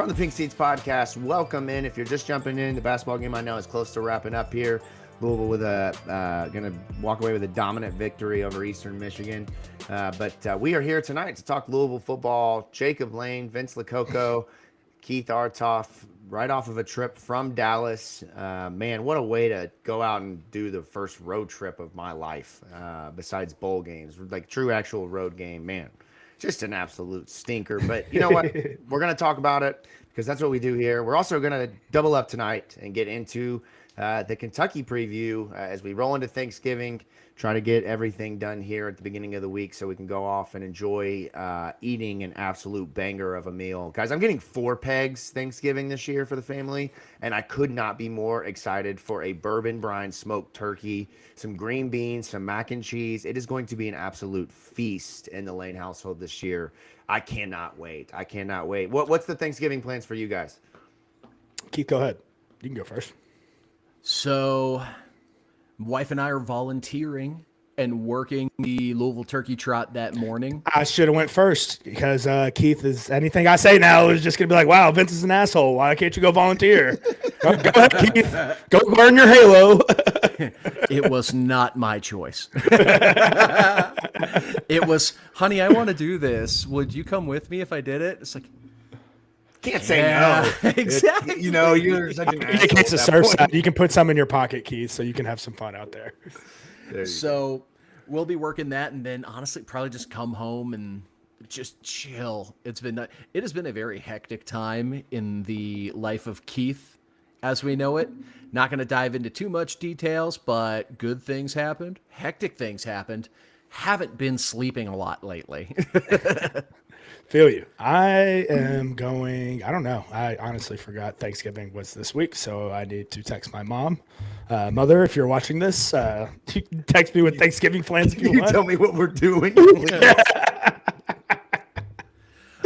from the Pink Seats podcast. Welcome in. If you're just jumping in, the basketball game I know is close to wrapping up here. Louisville with gonna walk away with a dominant victory over Eastern Michigan. But we are here tonight to talk Louisville football. Jacob Lane, Vince Lococo, Keith Artoff, right off of a trip from Dallas. Man, what a way to go out and do the first road trip of my life, besides bowl games, like true actual road game, man. Just an absolute stinker. But you know what? We're going to talk about it because that's what we do here. We're also going to double up tonight and get into the Kentucky preview as we roll into Thanksgiving, try to get everything done here at the beginning of the week so we can go off and enjoy eating an absolute banger of a meal. Guys, I'm getting 4 pegs Thanksgiving this year for the family, and I could not be more excited for a bourbon brine smoked turkey, some green beans, some mac and cheese. It is going to be an absolute feast in the Lane household this year. I cannot wait. I cannot wait. What's the Thanksgiving plans for you guys? Keith, go ahead. You can go first. So, wife and I are volunteering and working the Louisville turkey trot that morning. I should have went first because Keith is anything I say now is just gonna be like, "Wow, Vince is an asshole. Why can't you go volunteer?" Go ahead, Keith. Go earn your halo. It was not my choice. It was, honey, I want to do this. Would you come with me if I did it? It's like, can't say no. Exactly. You're such an asshole. In case of Surfside, you can put some in your pocket, Keith, so you can have some fun out there. So we'll be working that, and then honestly, probably just come home and just chill. It has been a very hectic time in the life of Keith, as we know it. Not going to dive into too much details, but good things happened. Hectic things happened. Haven't been sleeping a lot lately. Feel you. I am going, I don't know. I honestly forgot Thanksgiving was this week, so I need to text my mom. Mother, if you're watching this, you can text me with Thanksgiving plans if you want. Tell me what we're doing.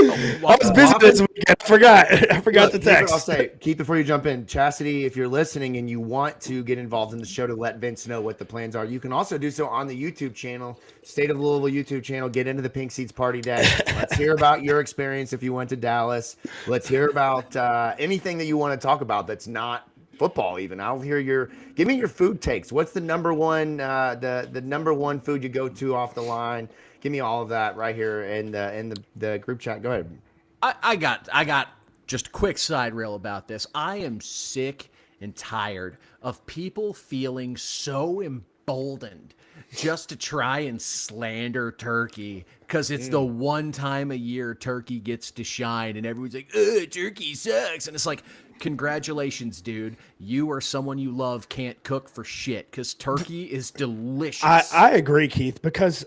I was busy this weekend. I forgot to text. Here's what I'll say, Keith, before you jump in, Chastity, if you're listening and you want to get involved in the show to let Vince know what the plans are, you can also do so on the YouTube channel, State of Louisville YouTube channel. Get into the Pink Seats party day. Let's hear about your experience if you went to Dallas. Let's hear about anything that you want to talk about that's not football even. I'll hear give me your food takes. What's the number one the number one food you go to off the line? Give me all of that right here in the group chat. Go ahead. I got just a quick side rail about this. I am sick and tired of people feeling so emboldened just to try and slander turkey because it's the one time a year turkey gets to shine and everyone's like, "Ugh, turkey sucks." And it's like, congratulations, dude. You or someone you love can't cook for shit because turkey is delicious. I agree, Keith, because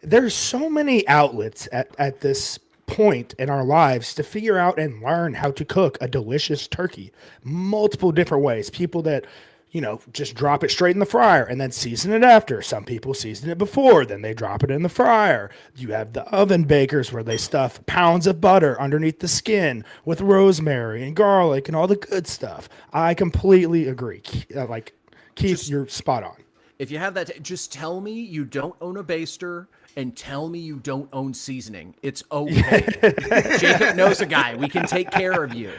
there's so many outlets at this point in our lives to figure out and learn how to cook a delicious turkey. Multiple different ways. People that, just drop it straight in the fryer and then season it after. Some people season it before, then they drop it in the fryer. You have the oven bakers where they stuff pounds of butter underneath the skin with rosemary and garlic and all the good stuff. I completely agree. Keith, you're spot on. If you have that, just tell me you don't own a baster and tell me you don't own seasoning. It's okay. Jacob knows a guy. We can take care of you.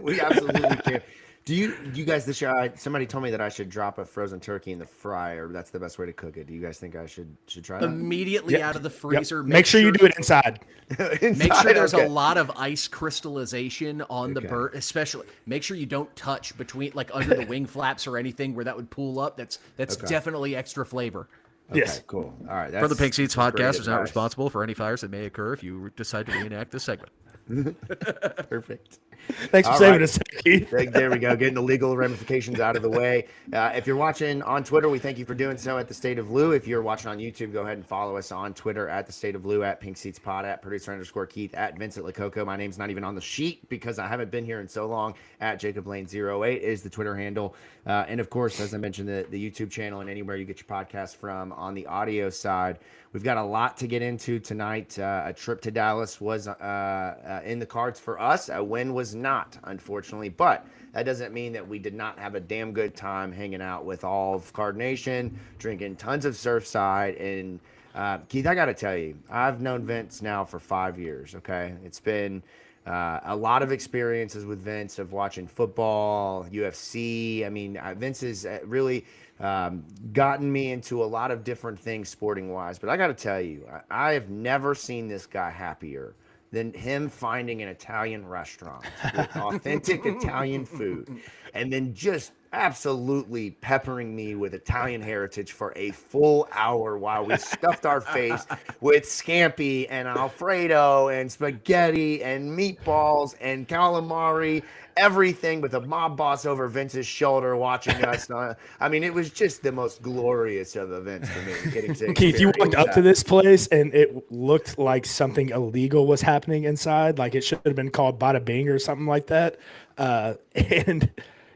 We absolutely can. Do you guys this year? Somebody told me that I should drop a frozen turkey in the fryer. That's the best way to cook it. Do you guys think I should try that? Immediately out of the freezer. Yep. Make sure you do it inside. Make sure there's a lot of ice crystallization on the bird, especially. Make sure you don't touch between, like under the wing flaps or anything where that would pool up. That's definitely extra flavor. Okay, yes. Cool. All right. For the Pink Seats podcast is not responsible for any fires that may occur if you decide to reenact this segment. Perfect. Thanks for saving us, Keith. There we go. Getting the legal ramifications out of the way. If you're watching on Twitter, we thank you for doing so at the State of Lou. If you're watching on YouTube, go ahead and follow us on Twitter at the State of Lou, at Pink Seats Pod, at producer_Keith, at Vincent Lococo. My name's not even on the sheet because I haven't been here in so long. At Jacob Lane 08 is the Twitter handle. And of course, as I mentioned, the YouTube channel and anywhere you get your podcast from on the audio side. We've got a lot to get into tonight. A trip to Dallas was in the cards for us. A win was not, unfortunately. But that doesn't mean that we did not have a damn good time hanging out with all of Card Nation, drinking tons of Surfside. And Keith, I got to tell you, I've known Vince now for 5 years, okay? It's been A lot of experiences with Vince of watching football, UFC. I mean, Vince has really gotten me into a lot of different things sporting wise. But I got to tell you, I have never seen this guy happier than him finding an Italian restaurant with authentic Italian food and then just absolutely peppering me with Italian heritage for a full hour while we stuffed our face with scampi and Alfredo and spaghetti and meatballs and calamari, everything with a mob boss over Vince's shoulder watching us. I mean, it was just the most glorious of events for me. Getting to Keith, you walked up that. to this place and it looked like something illegal was happening inside. Like it should have been called Bada Bing or something like that. And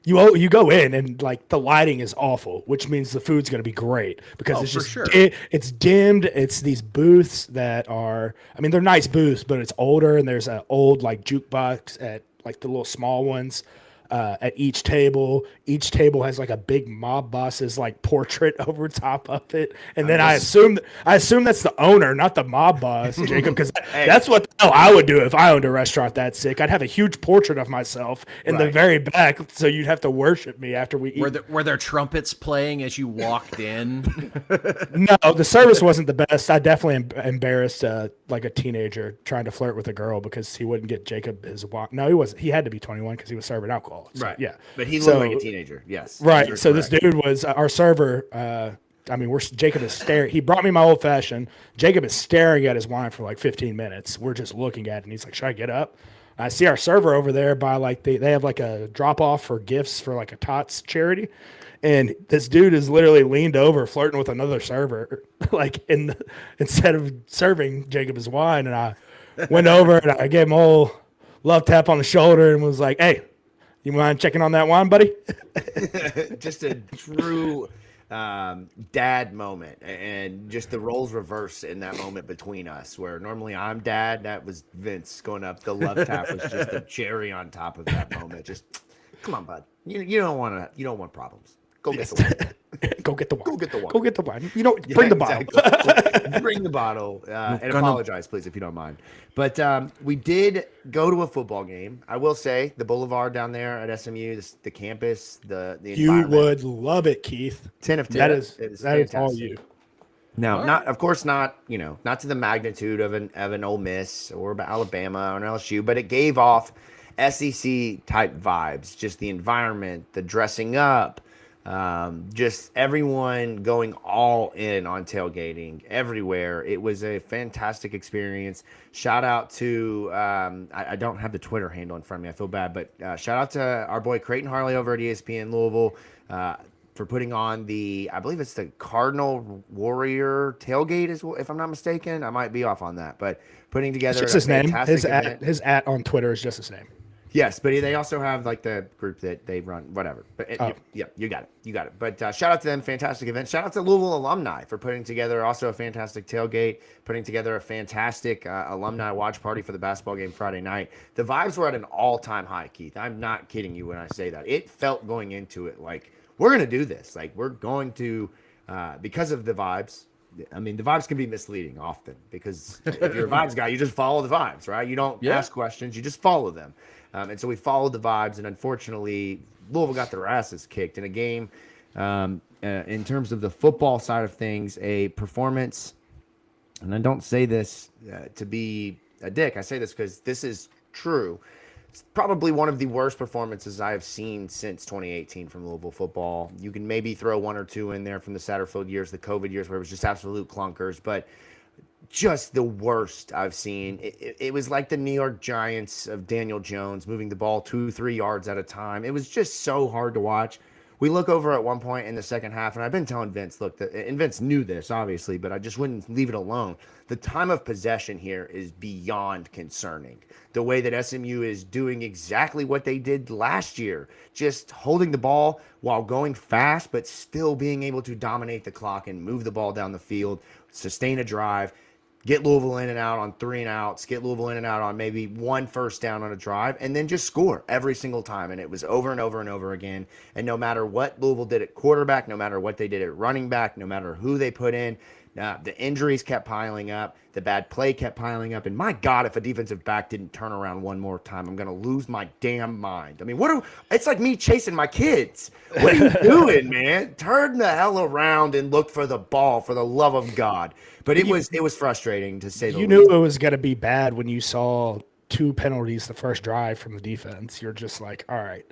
you go in and like the lighting is awful, which means the food's going to be great because it's just it's dimmed. It's these booths that are, I mean, they're nice booths, but it's older and there's an old like jukebox at like the little small ones. At each table has like a big mob boss's like portrait over top of it, and then I assume that's the owner, not the mob boss, Jacob, because that's what the hell I would do if I owned a restaurant that sick. I'd have a huge portrait of myself in the very back, so you'd have to worship me after we eat. Were there trumpets playing as you walked in? No, the service wasn't the best. I definitely embarrassed like a teenager trying to flirt with a girl because he wouldn't get Jacob his wine. No, he wasn't. He had to be 21 because he was serving alcohol. So, right. Yeah. But he looked like a teenager. Yes. Right. So this dude was our server. I mean, Jacob is staring. He brought me my old fashioned. Jacob is staring at his wine for like 15 minutes. We're just looking at it, and he's like, "Should I get up?" I see our server over there by like they have like a drop off for gifts for like a Tots charity, and this dude is literally leaned over flirting with another server, like instead of serving Jacob his wine. And I went over and I gave him a whole love tap on the shoulder and was like, "Hey, you mind checking on that wine, buddy?" Just a true dad moment, and just the roles reversed in that moment between us, where normally I'm dad, that was Vince going up. The love tap was just the cherry on top of that moment. Just come on, bud. You don't want problems. Go get the wine. Go get the wine. Go get the wine. Go get the wine. You know, bring the bottle. Exactly. Bring the bottle. And apologize, please, if you don't mind. But we did go to a football game. I will say the boulevard down there at SMU, the campus, the you would love it, Keith. 10 of 10. That is all you. No, not not to the magnitude of an Ole Miss or Alabama or an LSU, but it gave off SEC type vibes. Just the environment, the dressing up. Just everyone going all in on tailgating everywhere. It was a fantastic experience. Shout out to I don't have the Twitter handle in front of me. I feel bad, but shout out to our boy Creighton Harley over at ESPN Louisville for putting on I believe it's the Cardinal Warrior tailgate, if I'm not mistaken. I might be off on that, but putting together it's just his name. His event. at on Twitter is just his name. Yes, but they also have like the group that they run, whatever. But yeah, you got it. But shout out to them, fantastic event. Shout out to Louisville alumni for putting together also a fantastic tailgate, putting together a fantastic alumni watch party for the basketball game Friday night. The vibes were at an all-time high, Keith. I'm not kidding you when I say that. It felt going into it like we're gonna do this. Like we're going to because of the vibes. I mean, the vibes can be misleading often because if you're a vibes guy, you just follow the vibes, right? You don't ask questions, you just follow them. And so we followed the vibes, and unfortunately, Louisville got their asses kicked in a game. In terms of the football side of things, a performance, and I don't say this to be a dick. I say this because this is true. It's probably one of the worst performances I have seen since 2018 from Louisville football. You can maybe throw one or two in there from the Satterfield years, the COVID years, where it was just absolute clunkers, but just the worst I've seen. It was like the New York Giants of Daniel Jones moving the ball 2-3 yards at a time. It was just so hard to watch. We look over at one point in the second half, and I've been telling Vince, look, and Vince knew this, obviously, but I just wouldn't leave it alone. The time of possession here is beyond concerning. The way that SMU is doing exactly what they did last year, just holding the ball while going fast, but still being able to dominate the clock and move the ball down the field, sustain a drive, get Louisville in and out on 3 and outs, get Louisville in and out on maybe one first down on a drive, and then just score every single time. And it was over and over and over again. And no matter what Louisville did at quarterback, no matter what they did at running back, no matter who they put in, The injuries kept piling up. The bad play kept piling up. And my God, if a defensive back didn't turn around one more time, I'm going to lose my damn mind. I mean, it's like me chasing my kids. What are you doing, man? Turn the hell around and look for the ball, for the love of God. But it was frustrating, to say the least. You knew it was going to be bad when you saw 2 penalties the first drive from the defense. You're just like, all right,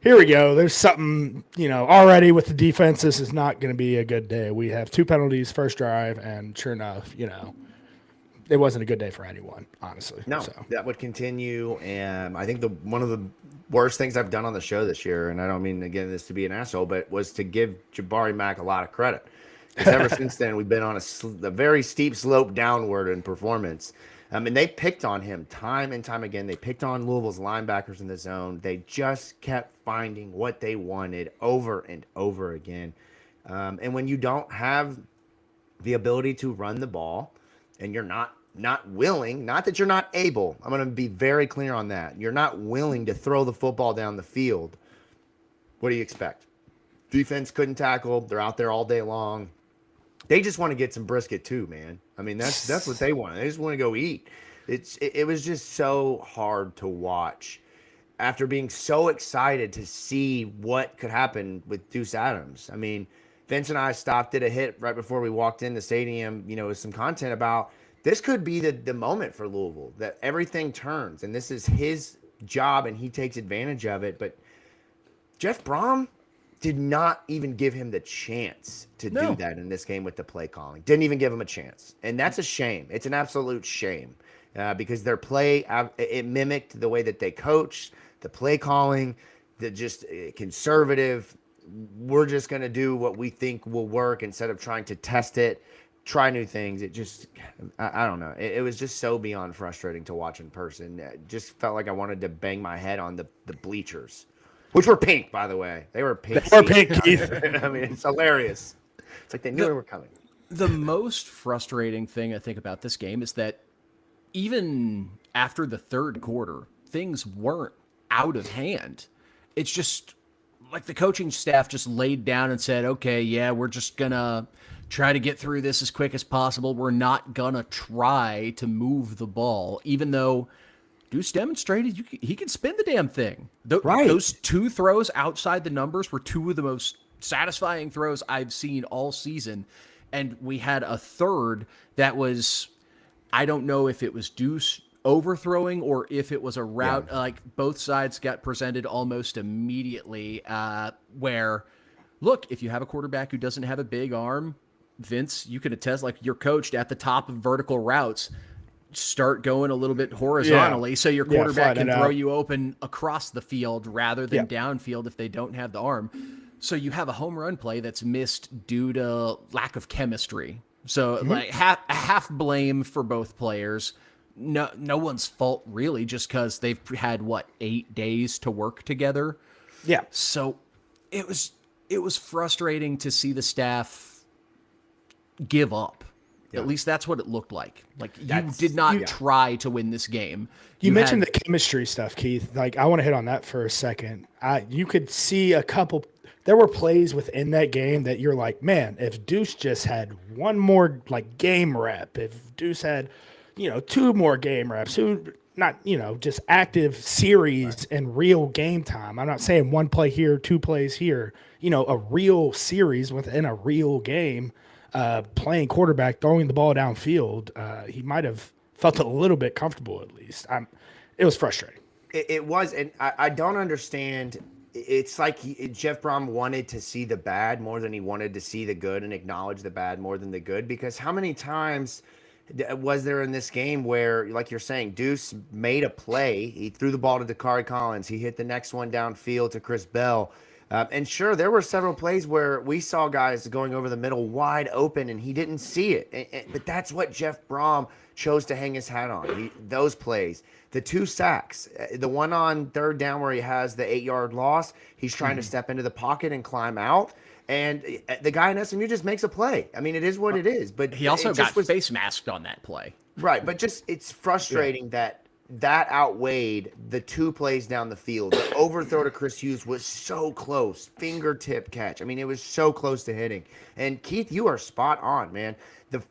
here we go. There's something, already with the defense. This is not going to be a good day. We have 2 penalties first drive, and sure enough, it wasn't a good day for anyone, honestly. No, that would continue. And I think one of the worst things I've done on the show this year, and I don't mean, again, this to be an asshole, but was to give Jabari Mack a lot of credit. Because ever since then, we've been on a very steep slope downward in performance. And they picked on him time and time again. They picked on Louisville's linebackers in the zone. They just kept finding what they wanted over and over again. And when you don't have the ability to run the ball, and you're not willing, not that you're not able, I'm going to be very clear on that. You're not willing to throw the football down the field. What do you expect? Defense couldn't tackle. They're out there all day long. They just want to get some brisket too, man. I mean, that's what they want. They just want to go eat. It was just so hard to watch after being so excited to see what could happen with Deuce Adams. I mean, Vince and I stopped at a hit right before we walked in the stadium, with some content about this could be the moment for Louisville, that everything turns, and this is his job, and he takes advantage of it. But Jeff Brohm did not even give him the chance to do that in this game with the play calling. Didn't even give him a chance. And that's a shame. It's an absolute shame because their play, it mimicked the way that they coached, the play calling, the just conservative. We're just going to do what we think will work instead of trying to test it, try new things. It just, I don't know. It was just so beyond frustrating to watch in person. It just felt like I wanted to bang my head on the bleachers. Which were pink, by the way. They were pink. They were pink, Keith. I mean, it's hilarious. It's like they knew they were coming. The most frustrating thing I think about this game is that even after the third quarter, things weren't out of hand. It's just like the coaching staff just laid down and said, okay, yeah, we're just going to try to get through this as quick as possible. We're not going to try to move the ball, even though Deuce demonstrated he can spin the damn thing. Right. Those 2 throws outside the numbers were 2 of the most satisfying throws I've seen all season. And we had a third that was, I don't know if it was Deuce overthrowing or if it was a route. Yeah. Like both sides got presented almost immediately where, look, if you have a quarterback who doesn't have a big arm, Vince, you could attest, like you're coached at the top of vertical routes, start going a little bit horizontally so your quarterback can throw you open across the field rather than downfield if they don't have the arm. So you have a home run play that's missed due to lack of chemistry. So like half blame for both players. No one's fault really, just because they've had 8 days to work together. Yeah. So it was frustrating to see the staff give up. Yeah. At least that's what it looked like. Like you did not try to win this game. You mentioned the chemistry stuff, Keith. Like I want to hit on that for a second. You could see there were plays within that game that you're like, man, if Deuce just had one more game rep, if Deuce had, 2 more game reps, just active series and real game time. I'm not saying 1 play here, 2 plays here, a real series within a real game. Playing quarterback, throwing the ball downfield, he might have felt a little bit comfortable at least. It was frustrating. It was, and I don't understand. It's like Jeff Brohm wanted to see the bad more than he wanted to see the good and acknowledge the bad more than the good, because how many times was there in this game where, like you're saying, Deuce made a play, he threw the ball to Dakari Collins, he hit the next one downfield to Chris Bell. And sure, there were several plays where we saw guys going over the middle wide open and he didn't see it. But that's what Jeff Brohm chose to hang his hat on. Those plays, the 2 sacks, the one on third down where he has the 8-yard loss, he's trying to step into the pocket and climb out. And the guy in SMU just makes a play. I mean, it is what it is. But he also got face masked on that play. Right. But it's frustrating that that outweighed the 2 plays down the field. The overthrow to Chris Hughes was so close, fingertip catch. I mean, it was so close to hitting. And Keith, you are spot on, man.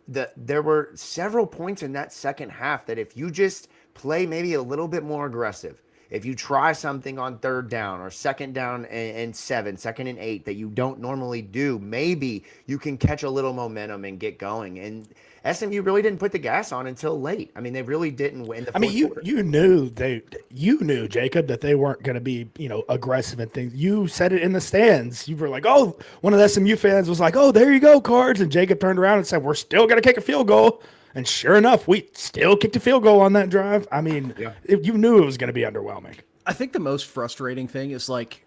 There were several points in that second half that if you just play maybe a little bit more aggressive, if you try something on 3rd down or 2nd down and 7, 2nd and 8 that you don't normally do, maybe you can catch a little momentum and get going. And SMU really didn't put the gas on until late. I mean, they really didn't win the fourth quarter. you knew, Jacob, that they weren't going to be, aggressive and things. You said it in the stands. You were like, oh, one of the SMU fans was like, oh, there you go, Cards. And Jacob turned around and said, we're still going to kick a field goal. And sure enough, we still kicked a field goal on that drive. I mean, you knew it was going to be underwhelming. I think the most frustrating thing is like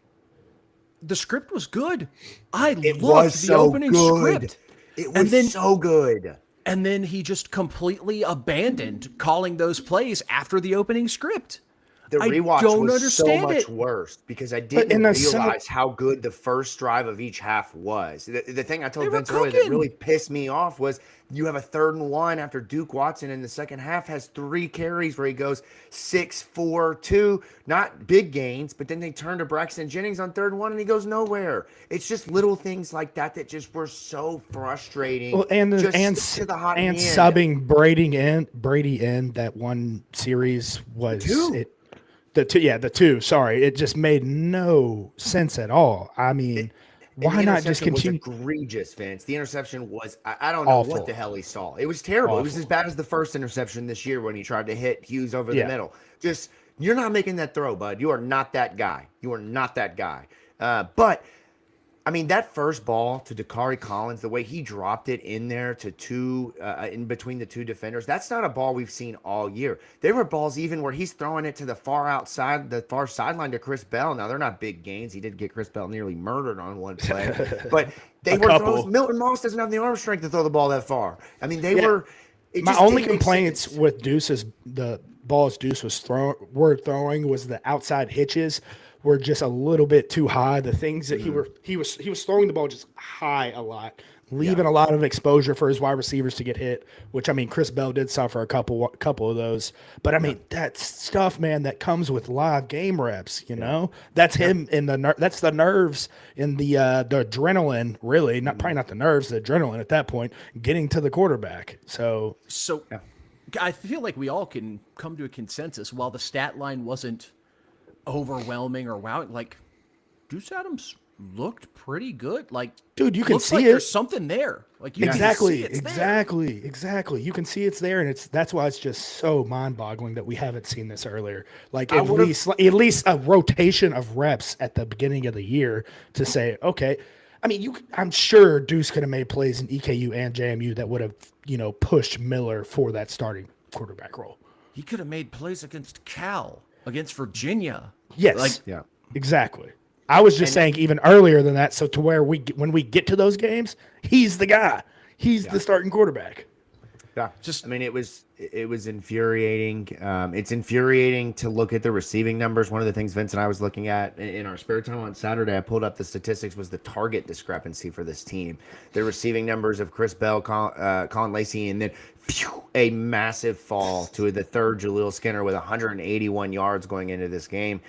the script was good. I loved the opening script. It was so good. And then he just completely abandoned calling those plays after the opening script. The rewatch was so much worse because I didn't realize how good the first drive of each half was. The thing I told Vince earlier that really pissed me off was you have a 3rd and 1 after Duke Watson in the second half has 3 carries where he goes 6, 4, 2, not big gains, but then they turn to Braxton Jennings on 3rd and 1 and he goes nowhere. It's just little things like that that just were so frustrating. Well, and subbing Brady in that one series was The two. Sorry, it just made no sense at all. I mean, why not just continue? Was egregious, Vince. The interception was I don't know what the hell he saw. It was terrible. Awful. It was as bad as the first interception this year when he tried to hit Hughes over the middle. Just you're not making that throw, bud. You are not that guy. You are not that guy. But I mean, that first ball to Dakari Collins, the way he dropped it in there to in between the 2 defenders, that's not a ball we've seen all year. There were balls even where he's throwing it to the far sideline to Chris Bell. Now, they're not big gains. He did get Chris Bell nearly murdered on one play. But they were throws. Milton Moss doesn't have the arm strength to throw the ball that far. I mean, they were. My only complaints with the balls Deuce was throwing was the outside hitches were just a little bit too high. The things that he was throwing the ball just high a lot, leaving a lot of exposure for his wide receivers to get hit, which I mean, Chris Bell did suffer a couple of those, but I mean, that's stuff, man, that comes with live game reps, that's him in that's the nerves and the adrenaline, really, probably not the nerves, the adrenaline at that point, getting to the quarterback. So I feel like we all can come to a consensus while the stat line wasn't overwhelming or wowing, like Deuce Adams looked pretty good. Like, dude, you can see like there's something there. Like, exactly. You can see it's there, and that's why it's just so mind-boggling that we haven't seen this earlier. Like at least a rotation of reps at the beginning of the year to say, okay. I mean, I'm sure Deuce could have made plays in EKU and JMU that would have, pushed Miller for that starting quarterback role. He could have made plays against Cal, against Virginia. Yes. Exactly. I was just saying even earlier than that, so to where when we get to those games, he's the guy. He's the starting quarterback. Yeah. It was infuriating. It's infuriating to look at the receiving numbers. One of the things Vince and I was looking at in our spare time on Saturday, I pulled up the statistics, was the target discrepancy for this team. The receiving numbers of Chris Bell, Colin Lacey, and then a massive fall to the 3rd, Jaleel Skinner, with 181 yards going into this game.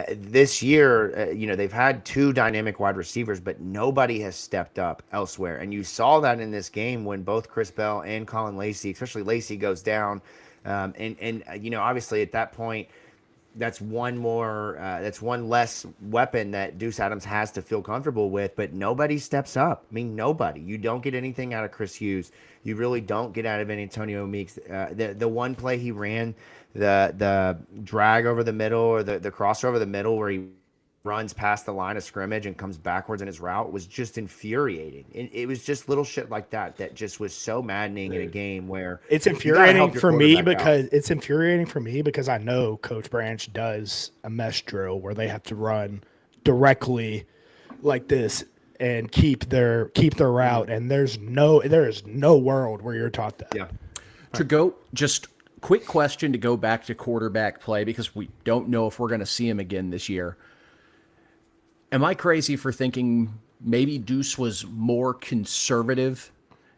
This year, they've had 2 dynamic wide receivers, but nobody has stepped up elsewhere. And you saw that in this game when both Chris Bell and Colin Lacey, especially Lacey, goes down. Obviously at that point, that's one less weapon that Deuce Adams has to feel comfortable with, but nobody steps up. I mean, nobody. You don't get anything out of Chris Hughes. You really don't get out of Antonio Meeks. The one play he ran, the drag over the middle or the crosser over the middle where he runs past the line of scrimmage and comes backwards in his route was just infuriating. It was just little shit like that just was so maddening in a game where it's infuriating for me because I know Coach Branch does a mesh drill where they have to run directly like this and keep their route, and there is no world where you're taught that. Yeah. To go just quick question to go back to quarterback play, because we don't know if we're going to see him again this year. Am I crazy for thinking maybe Deuce was more conservative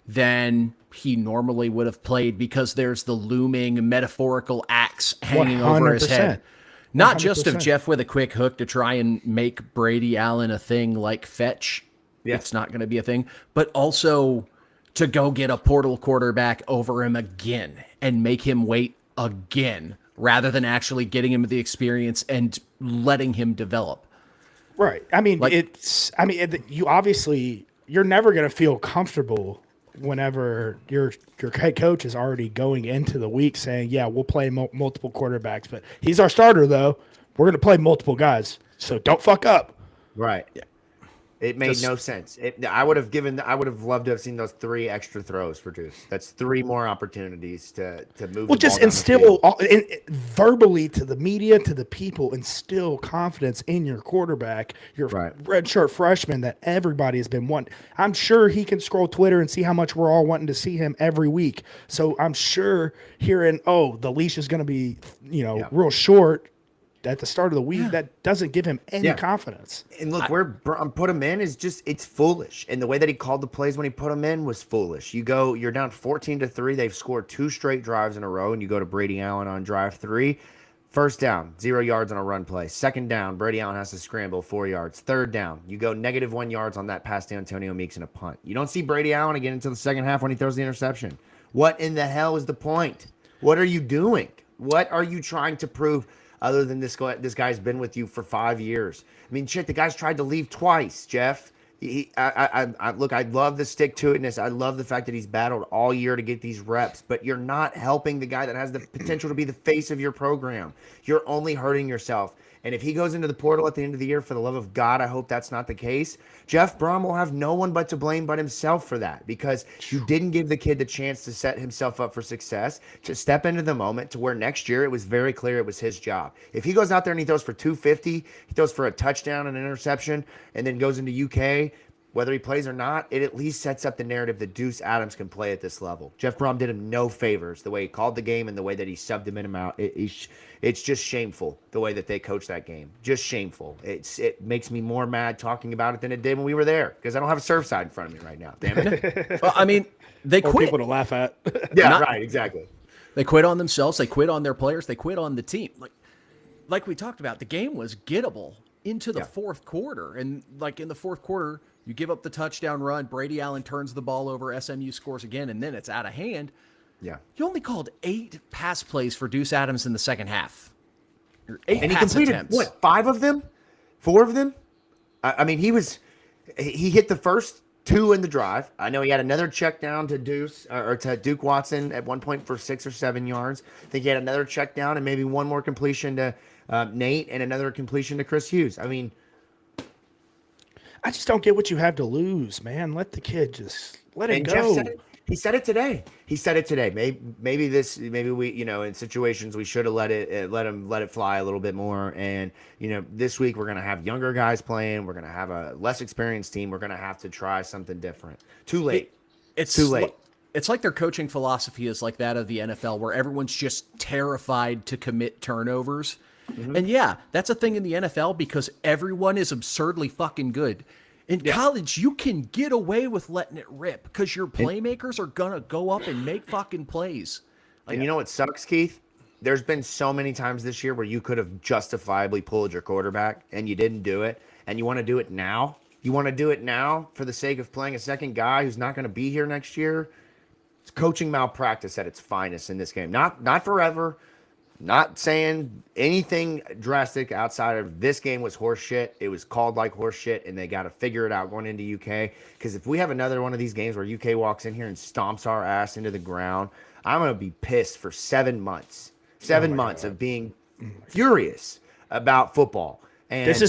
than he normally would have played because there's the looming metaphorical axe hanging over his head. 100%. Not just of 100%. Jeff with a quick hook to try and make Brady Allen a thing like fetch. Yeah. It's not going to be a thing, but also to go get a portal quarterback over him again and make him wait again rather than actually getting him the experience and letting him develop. Right. I mean, Like- you obviously, you're never going to feel comfortable whenever your head coach is already going into the week saying, yeah, we'll play multiple quarterbacks, but he's our starter though. We're going to play multiple guys. So don't fuck up. Right. Yeah. It made no sense. I would have loved to have seen those 3 extra throws for Deuce. That's 3 more opportunities to move. Well, the just ball down the instill field. verbally to the media, to the people, instill confidence in your quarterback, your redshirt freshman that everybody has been wanting. I'm sure he can scroll Twitter and see how much we're all wanting to see him every week. So I'm sure hearing, the leash is going to be, real short at the start of the week, that doesn't give him any confidence. And look, where put him in is just, it's foolish. And the way that he called the plays when he put him in was foolish. You're down 14-3. They've scored 2 straight drives in a row, and you go to Brady Allen on drive 3. First down, 0 yards on a run play. Second down, Brady Allen has to scramble 4 yards. Third down, you go -1 yards on that pass to Antonio Meeks and a punt. You don't see Brady Allen again until the second half when he throws the interception. What in the hell is the point? What are you doing? What are you trying to prove? Other than this guy's been with you for 5 years. I mean, shit, the guy's tried to leave twice, Jeff. Look, I love the stick-to-itness. I love the fact that he's battled all year to get these reps, but you're not helping the guy that has the potential to be the face of your program. You're only hurting yourself. And if he goes into the portal at the end of the year, for the love of God, I hope that's not the case. Jeff Brohm will have no one but to blame but himself for that, because you didn't give the kid the chance to set himself up for success, to step into the moment to where next year it was very clear it was his job. If he goes out there and he throws for 250, he throws for a touchdown and an interception, and then goes into UK, whether he plays or not, it at least sets up the narrative that Deuce Adams can play at this level. Jeff Brohm did him no favors the way he called the game and the way that he subbed him in and out. It's just shameful the way that they coached that game. Just shameful. It makes me more mad talking about it than it did when we were there, because I don't have a Surfside in front of me right now. Damn it. Well, I mean, they Or quit. people to laugh at. Yeah, right, exactly. They quit on themselves. They quit on their players. They quit on the team. Like we talked about, the game was gettable into the fourth quarter. And like in the fourth quarter, you give up the touchdown run. Brady Allen turns the ball over. SMU scores again, and then it's out of hand. Yeah. You only called 8 pass plays for Deuce Adams in the second half. 8 And he pass completed, attempts. what, 5 of them? 4 of them? I mean, he hit the first 2 in the drive. I know he had another check down to to Duke Watson at one point for 6 or 7 yards. I think he had another check down and maybe one more completion to Nate and another completion to Chris Hughes. I mean, I just don't get what you have to lose, man. Let the kid just let it and go. Jeff said it. He said it today. Maybe we, in situations we should have let it fly a little bit more. And this week we're gonna have younger guys playing. We're gonna have a less experienced team. We're gonna have to try something different. Too late. It's too late. It's like their coaching philosophy is like that of the NFL, where everyone's just terrified to commit turnovers. Mm-hmm. And yeah, that's a thing in the NFL because everyone is absurdly fucking good. In college, you can get away with letting it rip because your playmakers are going to go up and make fucking plays. And you know what sucks, Keith? There's been so many times this year where you could have justifiably pulled your quarterback and you didn't do it. And you want to do it now? You want to do it now for the sake of playing a second guy who's not going to be here next year? It's coaching malpractice at its finest in this game. Not forever. Not saying anything drastic outside of this game was horse shit. It was called like horse shit, and they got to figure it out going into UK. Because if we have another one of these games where UK walks in here and stomps our ass into the ground, I'm going to be pissed for 7 months. 7 months of being furious about football. And This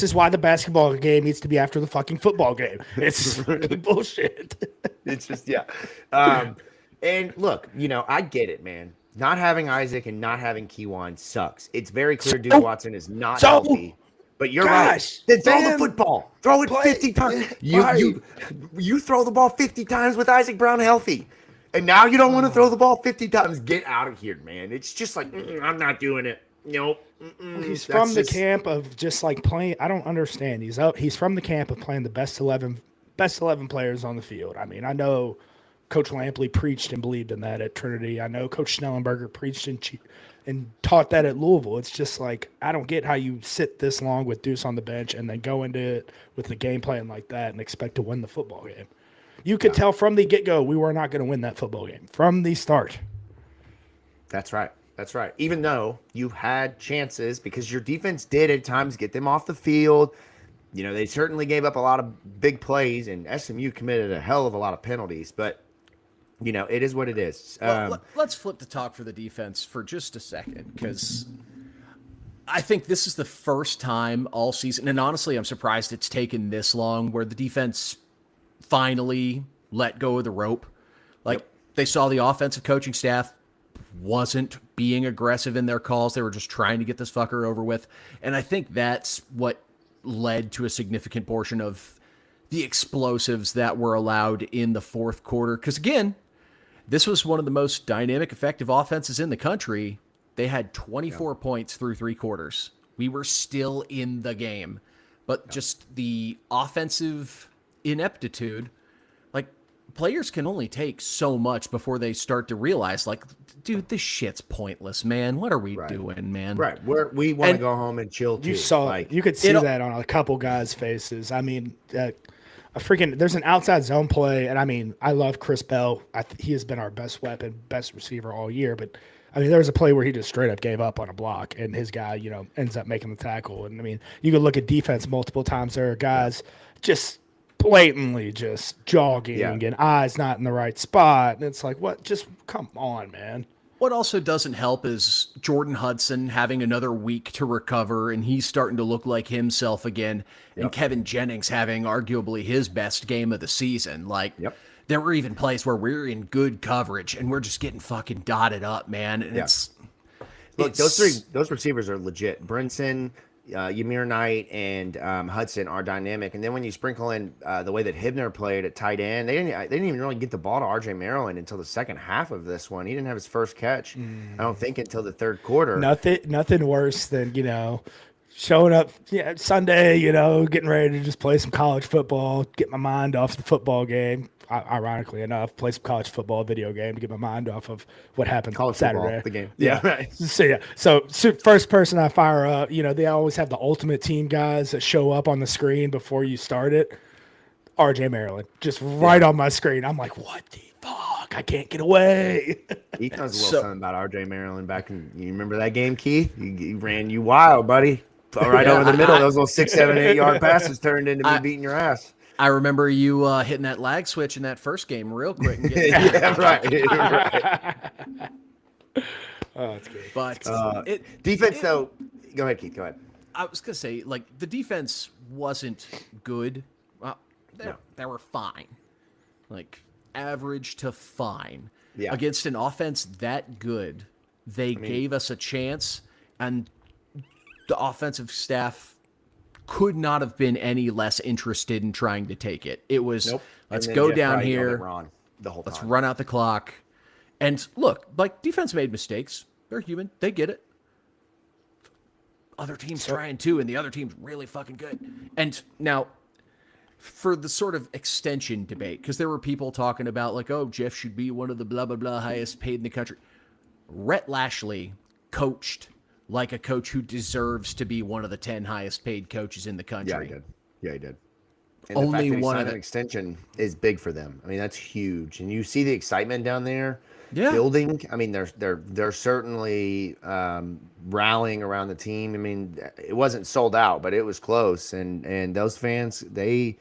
is why the basketball game needs to be after the fucking football game. It's fucking bullshit. It's just, yeah. And look, I get it, man. Not having Isaac and not having Keywan sucks. It's very clear Duke Watson is not healthy. But you're right. Then throw the football. Throw it 50 times. You throw the ball 50 times with Isaac Brown healthy. And now you don't want to throw the ball 50 times. Get out of here, man. It's just like, I'm not doing it. Nope. He's from the camp of just like playing. I don't understand. He's from the camp of playing the best 11 players on the field. I mean, I know Coach Lampley preached and believed in that at Trinity. I know Coach Schnellenberger preached and taught that at Louisville. It's just like, I don't get how you sit this long with Deuce on the bench and then go into it with the game plan like that and expect to win the football game. You could tell from the get-go we were not going to win that football game from the start. That's right. That's right. Even though you had chances, because your defense did at times get them off the field. You know, they certainly gave up a lot of big plays, and SMU committed a hell of a lot of penalties. But, you know, it is what it is. Well, let's flip the talk for the defense for just a second, because I think this is the first time all season, and honestly, I'm surprised it's taken this long, where the defense finally let go of the rope. Like, they saw the offensive coaching staff wasn't being aggressive in their calls. They were just trying to get this fucker over with. And I think that's what led to a significant portion of the explosives that were allowed in the fourth quarter. Because, again, this was one of the most dynamic, effective offenses in the country. They had 24 points through 3 quarters. We were still in the game. But just the offensive ineptitude, like, players can only take so much before they start to realize, like, dude, this shit's pointless, man. What are we doing, man? Right. We want to go home and chill too. You could see that on a couple guys' faces. I mean, there's an outside zone play, and I mean, I love Chris Bell. He has been our best weapon, best receiver all year. But I mean, there was a play where he just straight up gave up on a block, and his guy, you know, ends up making the tackle. And I mean, you could look at defense multiple times. There are guys just blatantly just jogging and eyes not in the right spot, and it's like, what? Just come on, man. What also doesn't help is Jordan Hudson having another week to recover, and he's starting to look like himself again, and Kevin Jennings having arguably his best game of the season. Like, there were even plays where we're in good coverage, and we're just getting fucking dotted up, man. And those receivers are legit. Brinson, Ymir Knight, and Hudson are dynamic. And then when you sprinkle in the way that Hibner played at tight end, they didn't even really get the ball to RJ Maryland until the second half of this one. He didn't have his first catch, I don't think, until the third quarter. Nothing worse than, you know, showing up Sunday, you know, getting ready to just play some college football, get my mind off the football game. Ironically enough, play some college football video game to get my mind off of what happened college Saturday. Football, the game. Right. So first person I fire up, you know, they always have the ultimate team guys that show up on the screen before you start it. RJ Maryland, just right on my screen. I'm like, what the fuck? I can't get away. Keith knows a little something about RJ Maryland back in. You remember that game, Keith? He ran you wild, buddy. Right over the middle. Those little 6, 7, 8 yard passes turned into me beating your ass. I remember you hitting that lag switch in that first game real quick. And getting right. Oh, that's good. But defense, though. Go ahead, Keith. Go ahead. I was gonna say, like, the defense wasn't good. They were fine, like average to fine. Yeah. Against an offense that good, they gave us a chance, and the offensive staff could not have been any less interested in trying to take it. It was, let's go down here, the whole time. Let's run out the clock. And look, like, defense made mistakes. They're human. They get it. Other teams trying too, and the other team's really fucking good. And now, for the sort of extension debate, because there were people talking about, like, oh, Jeff should be one of the blah, blah, blah highest paid in the country. Rhett Lashley coached like a coach who deserves to be one of the 10 highest paid coaches in the country. Yeah, he did. And only the fact that one he of an extension is big for them. I mean, that's huge. And you see the excitement down there building. I mean, they're certainly rallying around the team. I mean, it wasn't sold out, but it was close. And those fans, they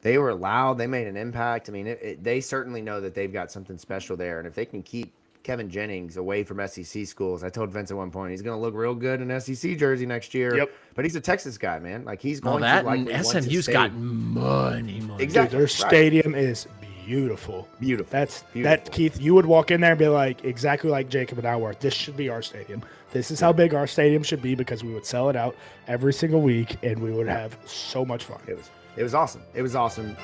were loud. They made an impact. I mean, they certainly know that they've got something special there. And if they can keep Kevin Jennings away from SEC schools. I told Vince at one point he's going to look real good in SEC jersey next year. Yep. But he's a Texas guy, man. Like, he's going to likely want to SMU's stay. got money. Exactly. Dude, their stadium is beautiful. Beautiful. That's beautiful. That, Keith. You would walk in there and be like, exactly like Jacob and I were. This should be our stadium. This is how big our stadium should be, because we would sell it out every single week and we would have so much fun. It was awesome. It was awesome.